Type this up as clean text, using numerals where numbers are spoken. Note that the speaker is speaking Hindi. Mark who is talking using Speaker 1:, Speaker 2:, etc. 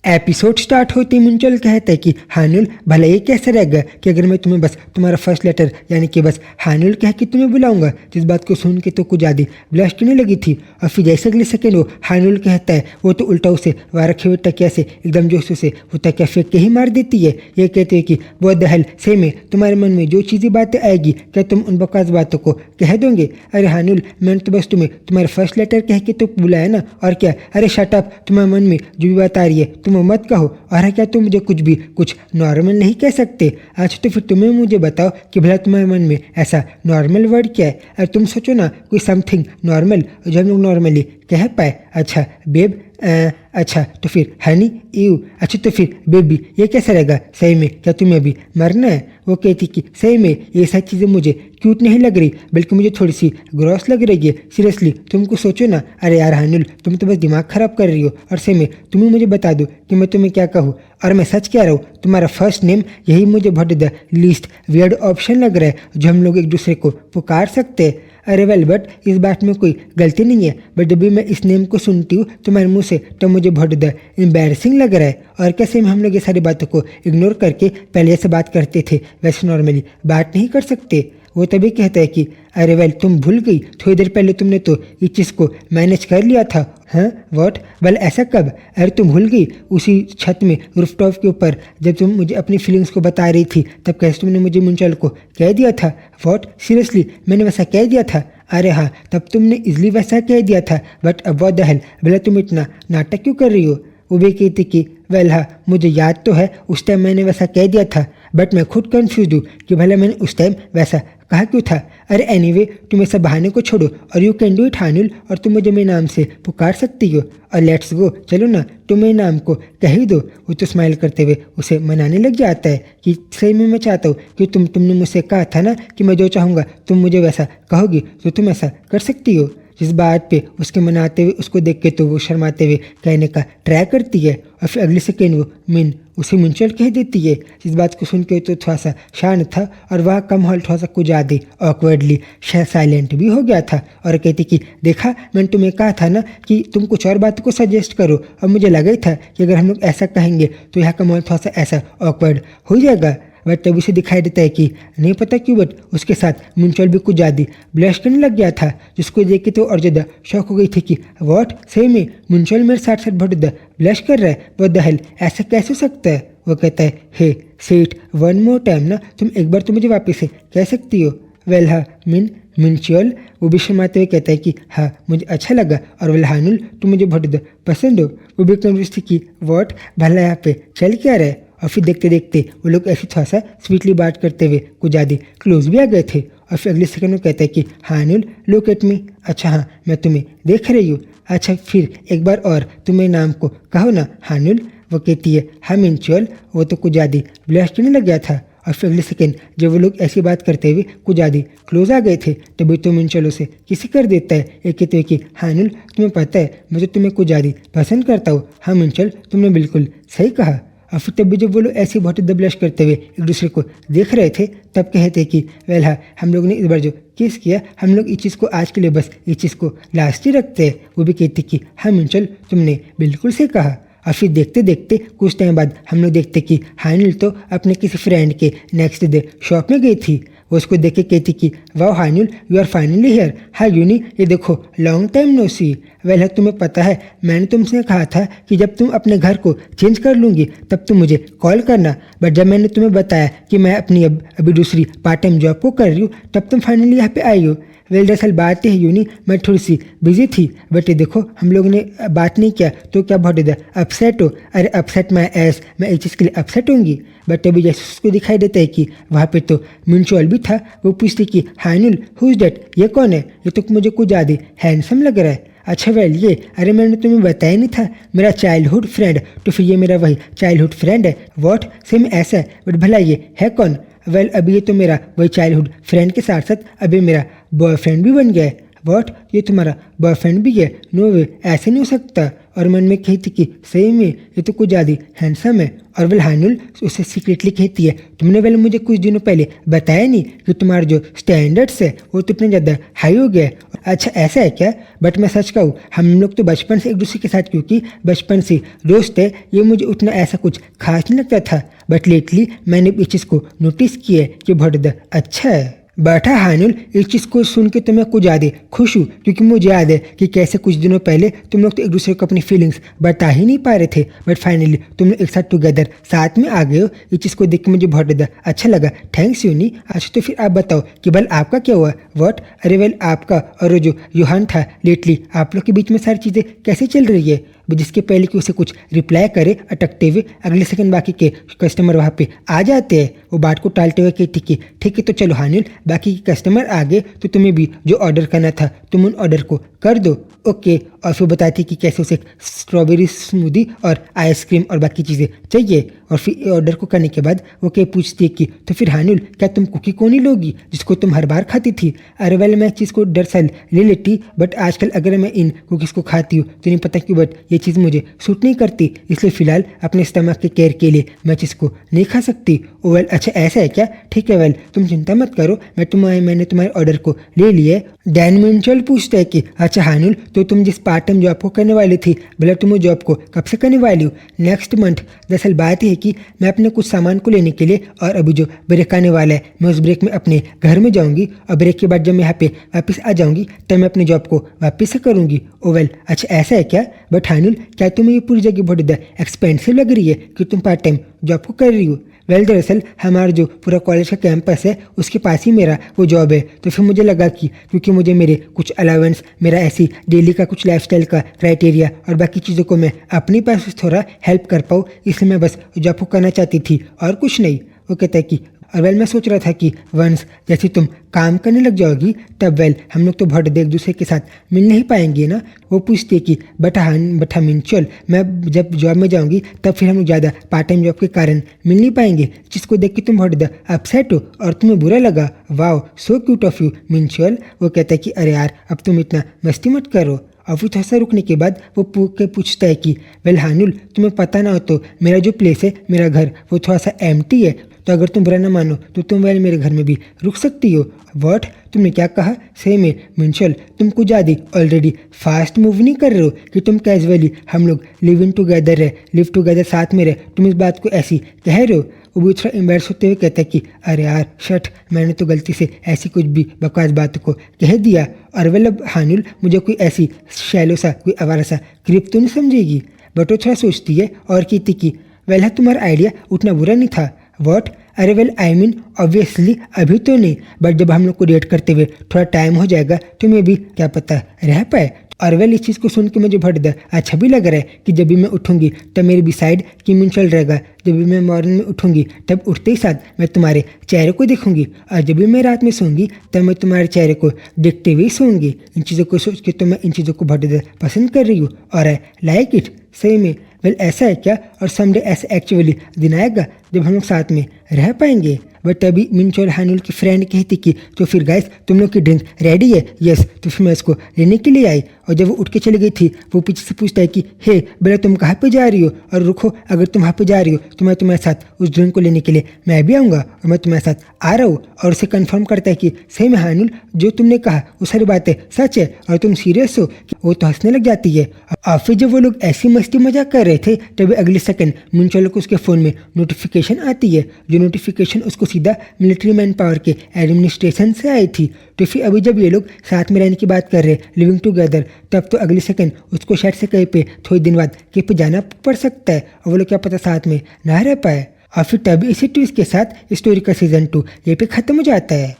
Speaker 1: एपिसोड स्टार्ट होते ही मुंचल कहता है कि हानुल भला ये कैसे रहेगा कि अगर मैं तुम्हें बस तुम्हारा फर्स्ट लेटर यानी कि बस हानुल कह के तुम्हें बुलाऊंगा। जिस बात को सुन के तो कुछ ज़्यादा ब्लश करने लगी थी और फिर जैसे अगले सेकेंड वो हानुल कहता है वो तो उल्टा उसे वहाँ रखे हुए तकिया से एकदम जोश से वो तकिया फेंक के ही मार देती है। ये कहते हैं कि बहुत दहल से में तुम्हारे मन में जो चीज़ें बातें आएगी क्या तुम उन बकवास बातों को कह दोगे। अरे हानुल मैंने तो बस तुम्हें तुम्हारा फर्स्ट लेटर कह के तो बुलाया ना और क्या। अरे शट अप, तुम्हारे मन में जो भी बात आ रही है तुम मत कहो। और क्या तुम मुझे कुछ नॉर्मल नहीं कह सकते। अच्छा तो फिर तुम्हें मुझे बताओ कि भला तुम्हारे मन में ऐसा नॉर्मल वर्ड क्या है। अरे तुम सोचो ना कोई समथिंग नॉर्मल जो हम लोग नॉर्मली कह पाए। अच्छा बेब, अच्छा तो फिर हनी यू, अच्छा तो फिर बेबी ये कैसा रहेगा। सही में क्या तुम्हें अभी मरना है। वो कहती कि सही में ये सारी चीज़ें मुझे क्यूट नहीं लग रही बल्कि मुझे थोड़ी सी ग्रॉस लग रही है। सीरियसली तुमको सोचो ना। अरे यार हानुल तुम तो बस दिमाग ख़राब कर रही हो। और सही में तुम्हें मुझे बता दो कि मैं तुम्हें क्या कहूँ। और मैं सच कह रहा हूँ तुम्हारा फर्स्ट नेम यही मुझे बहुत द लीस्ट वियर्ड ऑप्शन लग रहा है जो हम लोग एक दूसरे को पुकार सकते हैं। अरे वेल बट इस बात में कोई गलती नहीं है बट जब भी मैं इस नेम को सुनती हूँ तुम्हारे मुंह से तो मुझे बहुत द एम्बैरसिंग लग रहा है। और कैसे में हम लोग ये सारी बातों को इग्नोर करके पहले जैसे बात करते थे वैसे नॉर्मली बात नहीं कर सकते। वो तभी कहता है कि अरे वेल तुम भूल गई थोड़ी देर पहले तुमने तो इस चीज़ को मैनेज कर लिया था। हाँ व्हाट, वेल ऐसा कब। अरे तुम भूल गई उसी छत में रूफटॉप के ऊपर जब तुम मुझे अपनी फीलिंग्स को बता रही थी तब कैसे तुमने मुझे मुंचल को कह दिया था। व्हाट सीरियसली मैंने वैसा कह दिया था। अरे हाँ तब तुमने इजली वैसा कह दिया था बट अब व्हाट द हेल भला तुम इतना नाटक क्यों कर रही हो। वो भी कहती कि वेल हाँ मुझे याद तो है उस टाइम मैंने वैसा कह दिया था बट मैं खुद कंफ्यूज हूँ कि भला मैंने उस टाइम वैसा कहा क्यों था। अरे एनीवे तुम ऐसा बहाने को छोड़ो और यू कैन डू इट हानुल और तुम मुझे मेरे नाम से पुकार सकती हो। और लेट्स गो चलो ना तुम मेरे नाम को कह ही दो। वो तो स्माइल करते हुए उसे मनाने लग जाता है कि सही में मैं चाहता हूँ कि तुमने मुझसे कहा था ना कि मैं जो चाहूँगा तुम मुझे वैसा कहोगी तो तुम ऐसा कर सकती हो। जिस बात पे उसके मनाते हुए उसको देख के तो वो शर्माते हुए कहने का ट्राई करती है और फिर अगले सेकेंड वो मिन उसे मुंचल कह देती है। जिस बात को सुन के तो थोड़ा सा शांत था और वह कम हॉल थोड़ा सा कुछ ज़्यादा ऑकवर्डली साइलेंट भी हो गया था और कहती कि देखा मैंने तुम्हें कहा था ना कि तुम कुछ और बात को सजेस्ट करो और मुझे लगा ही था कि अगर हम लोग ऐसा कहेंगे तो यहाँ का माहौल थोड़ा सा ऐसा ऑकवर्ड हो जाएगा। बट तब उसे दिखाई देता है कि नहीं पता क्यों बट उसके साथ मुंचल भी कुछ ज़्यादा ब्लश करने लग गया था जिसको देख के तो और ज़्यादा शौक हो गई थी कि व्हाट सही में मुंचल मेरे साथ साथ बहुत ज़्यादा ब्लश कर रहा है। वो दहल ऐसा कैसे हो सकता है। वो कहता है हे से इट वन मोर टाइम ना, तुम एक बार तो मुझे वापस से कह सकती हो। वेल हाँ मुंचल वो भी शर्माते हुए कहता है कि हाँ मुझे अच्छा लगा और वेल हानुल तुम मुझे बहुत ज़्यादा पसंद हो। वो भी कंफ्यूज थी कि व्हाट भला यहाँ पे चल क्या रहा है। और फिर देखते देखते वो लोग ऐसी थोड़ा सा स्वीटली बात करते हुए कुछ ज़्यादा क्लोज भी आ गए थे। और फिर अगले सेकंड में कहता है कि हानुल लुक एट मी। अच्छा हाँ मैं तुम्हें देख रही हूँ। अच्छा फिर एक बार और तुम्हें नाम को कहो ना हानुल। वो कहती है हाँ मुंचल। वो तो कुछ ज़्यादा ब्लश करने लग गया था। और फिर अगले सेकेंड जब वो लोग ऐसी बात करते हुए कुछ ज़्यादा क्लोज आ गए थे तभी तो मुंचल उसे किसी कर देता है। एक कहते हुए कि हानुल तुम्हें पता है मैं तो तुम्हें कुछ ज़्यादा पसंद करता हूँ। हाँ मुंचल तुमने बिल्कुल सही कहा। और फिर तब भी जब वो लोग ऐसे बहुत ब्लश करते हुए एक दूसरे को देख रहे थे तब कहते कि वेल हाँ हम लोग ने इस बार जो किस किया हम लोग इस चीज़ को आज के लिए बस इस चीज़ को लास्ट ही रखते हैं। वो भी कहती कि हाँ मुंचल तुमने बिल्कुल सही कहा। और फिर देखते देखते कुछ टाइम बाद हम लोग देखते कि हानुल तो अपने किसी फ्रेंड के नेक्स्ट डे शॉप में गई थी। वो उसको देख के कहती कि वाह हानुल यू आर फाइनली हियर। हाँ यूनी ये देखो लॉन्ग टाइम नो सी। वेल तुम्हें पता है मैंने तुमसे कहा था कि जब तुम अपने घर को चेंज कर लूँगी तब तुम मुझे कॉल करना। बट जब मैंने तुम्हें बताया कि मैं अपनी अभी दूसरी पार्ट टाइम जॉब को कर रही हूँ तब तुम फाइनली यहाँ पे आई हो। वेल दरअसल बात है यूनी मैं थोड़ी सी बिजी थी बट ये देखो हम लोग ने बात नहीं किया तो क्या बहुत ज़्यादा अपसेट हो। अरे अपसेट मैं एस मैं इस चीज़ के लिए अपसेट होंगी। बट अभी जैसे उसको दिखाई देता है कि वहाँ पे तो मुंचल भी था। वो पूछती कि हानुल हु इज डैट, ये कौन है, ये तो मुझे कुछ ज़्यादा हैंडसम लग रहा है। अच्छा वेल ये अरे मैंने तुम्हें बताया नहीं था मेरा चाइल्डहुड फ्रेंड। तो फिर ये मेरा वही चाइल्डहुड फ्रेंड है। व्हाट सेम ऐसा है बट भला ये है कौन। वेल अभी ये तो मेरा वही चाइल्डहुड फ्रेंड के साथ साथ अभी मेरा बॉयफ्रेंड भी बन गया है। व्हाट ये तुम्हारा बॉयफ्रेंड भी है। नो वे ऐसे नहीं हो सकता। और मन में कहती कि सही में ये तो कुछ ज़्यादा हैंडसम है। और वेल हानुल उसे सीक्रेटली कहती है तुमने वेल मुझे कुछ दिनों पहले बताया नहीं कि तुम्हारा जो स्टैंडर्ड्स है वो तो इतने ज़्यादा हाई हो गया है। अच्छा ऐसा है क्या? बट मैं सच कहूँ, हम लोग तो बचपन से एक दूसरे के साथ क्योंकि बचपन से दोस्त है, ये मुझे उतना ऐसा कुछ खास नहीं लगता था। बट लेटली मैंने इस चीज़ को नोटिस किया है कि बहुत ज़्यादा अच्छा है। बैठा हानुल, इस चीज़ को सुन के तो मैं कुछ ज़्यादा खुश हूँ क्योंकि मुझे याद है कि कैसे कुछ दिनों पहले तुम लोग तो एक दूसरे को अपनी फीलिंग्स बता ही नहीं पा रहे थे, बट फाइनली तुम लोग एक साथ टुगेदर साथ में आ गए हो। इस चीज़ को देख के मुझे बहुत ज़्यादा अच्छा लगा। थैंक्स यूनी। अच्छा तो फिर आप बताओ कि बल आपका क्या हुआ? व्हाट? अरे वेल आपका और जो योहान था लेटली आप लोग के बीच में सारी चीज़ें कैसे चल रही है? जिसके पहले कि उसे कुछ रिप्लाई करे अटकते हुए अगले सेकंड बाकी के कस्टमर वहाँ पे आ जाते हैं। वो बात को टालते हुए कि ठीक है तो चलो हानिल, बाकी के कस्टमर आ गए तो तुम्हें भी जो ऑर्डर करना था तुम उन ऑर्डर को कर दो। ओके। और फिर बताती कि कैसे उसे स्ट्रॉबेरी स्मूदी और आइसक्रीम और बाकी चीज़ें चाहिए। और फिर ऑर्डर को करने के बाद वो क्या पूछती है कि तो फिर हानिल क्या तुम कुकी कौन ही लोगी जिसको तुम हर बार खाती थी? अरे वेल मैं चीज़ को दरअसल ले लेती, बट आजकल अगर मैं इन कुकीज़ को खाती हूँ तो नहीं पता क्यों बट ये चीज़ मुझे सूट नहीं करती, इसलिए फ़िलहाल अपने स्टमक के केयर के लिए मैं चीज़ को नहीं खा सकती। ओ वेल अच्छा ऐसा है क्या? ठीक है वेल तुम चिंता मत करो, मैंने तुम्हारे ऑर्डर को ले लिया है। डैन मिंचल पूछता है कि अच्छा हानुल तो तुम जिस पार्ट टाइम जॉब को करने वाली थी बोला तुम वो जॉब को कब से करने वाली हो? Next month. दरअसल बात है कि मैं अपने कुछ सामान को लेने के लिए और अभी जो ब्रेक आने वाला है मैं उस ब्रेक में अपने घर में जाऊंगी और ब्रेक के बाद जब मैं यहाँ पे वापस आ जाऊंगी तब मैं अपनी जॉब को वापस से करूंगी। ओ वेल अच्छा ऐसा है क्या? बट हानुल क्या तुम्हें ये पूरी जगह बहुत ज़्यादा एक्सपेंसिव लग रही है कि तुम पार्ट टाइम जॉब को कर रही हो? वेल दरअसल हमारा जो पूरा कॉलेज का कैंपस है उसके पास ही मेरा वो जॉब है, तो फिर मुझे लगा कि क्योंकि मुझे मेरे कुछ अलाउंस, मेरा ऐसी डेली का कुछ लाइफस्टाइल का क्राइटेरिया और बाकी चीज़ों को मैं अपने पास थोड़ा हेल्प कर पाऊँ, इसलिए मैं बस जॉब को करना चाहती थी और कुछ नहीं। वो कहता है कि और वेल मैं सोच रहा था कि वंस जैसे तुम काम करने लग जाओगी तब वेल हम लोग तो बहुत एक दूसरे के साथ मिल नहीं पाएंगे ना। वो पूछती है कि बट हम चल मैं जब जॉब में जाऊंगी तब फिर हम लोग ज़्यादा पार्ट टाइम जॉब के कारण मिल नहीं पाएंगे, जिसको देख के तुम बहुत ज़्यादा अपसेट हो और तुम्हें बुरा लगा। Wow so cute of you मिंचुअल। वो कहता है कि अरे यार अब तुम इतना मस्ती मत करो। और फिर थोड़ा सा रुकने के बाद वो पूछता है कि वेल हानुल तुम्हें पता ना हो तो मेरा जो प्लेस है, मेरा घर वो थोड़ा सा एम्प्टी है, तो अगर तुम बुरा ना मानो तो तुम वेल मेरे घर में भी रुक सकती हो। व्हाट? तुमने क्या कहा? सही में मिंचल तुम कुछ ज़्यादा ऑलरेडी फास्ट मूव नहीं कर रहे हो कि तुम कैजुअली हम लोग लिव टुगेदर साथ में रहे, तुम इस बात को ऐसी कह रहे हो? वो भी थोड़ा एम्बेरस होते हुए कहता है कि अरे यार शट, मैंने तो गलती से ऐसी कुछ भी बकवास बात को कह दिया। और वेल अब हानुल मुझे कोई ऐसी शैलो सा कोई आवारा सा क्रिप तो नहीं समझेगी। बट वो थोड़ा सोचती है और कहती कि वेल हाँ तुम्हारा आइडिया उतना बुरा नहीं था। व्हाट? अरे वेल आई मीन ऑब्वियसली अभी तो नहीं, बट जब हम लोग को डेट करते हुए थोड़ा टाइम हो जाएगा तो मैं भी क्या पता रह पाए। और वेल इस चीज़ को सुन के मुझे बहुत अच्छा भी लग रहा है कि जब भी मैं उठूंगी तब मेरे भी साइड की मिंचल रहेगा, जब भी मैं मॉर्निंग में उठूंगी तब उठते ही साथ मैं तुम्हारे चेहरे को देखूंगी, और जब भी मैं रात में सोऊंगी तब मैं तुम्हारे चेहरे को देखते हुए सोऊंगी। इन चीज़ों को सोच के तो मैं इन चीज़ों को बहुत पसंद कर रही हूँ और आई लाइक इट। सही में वेल ऐसा है क्या? और समडे ऐसा एक्चुअली दिन आएगा जब हम लोग साथ में रह पाएंगे। बट तभी मिंचल हानुल की फ्रेंड कहती कि तो फिर गाइस तुम लोग की ड्रिंक रेडी है? यस। तो फिर मैं इसको लेने के लिए आई, और जब वो उठ के चली गई थी वो पीछे से पूछता है कि हे बेटा तुम कहाँ पे जा रही हो? और रुको, अगर तुम वहाँ पे जा रही हो तो मैं तुम्हारे साथ उस ड्रिंक को लेने के लिए मैं भी आऊँगा और मैं तुम्हारे साथ आ रहा हूँ। और उसे कन्फर्म करता है कि सही में हानुल जो तुमने कहा वो सारी बातें सच है और तुम सीरियस हो। वो तो हंसने लग जाती है। और फिर जब वो लोग ऐसी मस्ती मजाक कर रहे थे तभी अगले सेकंड मिंचल को उसके फ़ोन में नोटिफिकेशन आती है, जो नोटिफिकेशन उसको सीधा मिलिट्री मैन पावर के एडमिनिस्ट्रेशन से आई थी। तो फिर अभी जब ये लोग साथ में रहने की बात कर रहे हैं लिविंग टुगेदर, तब तो अगले सेकंड उसको शायद से कहीं पे थोड़ी दिन बाद कहीं पे जाना पड़ सकता है और वो लोग क्या पता साथ में ना रह पाए। और फिर तभी इसी ट्विस्ट के साथ स्टोरी का सीजन 2 ये पे खत्म हो जाता है।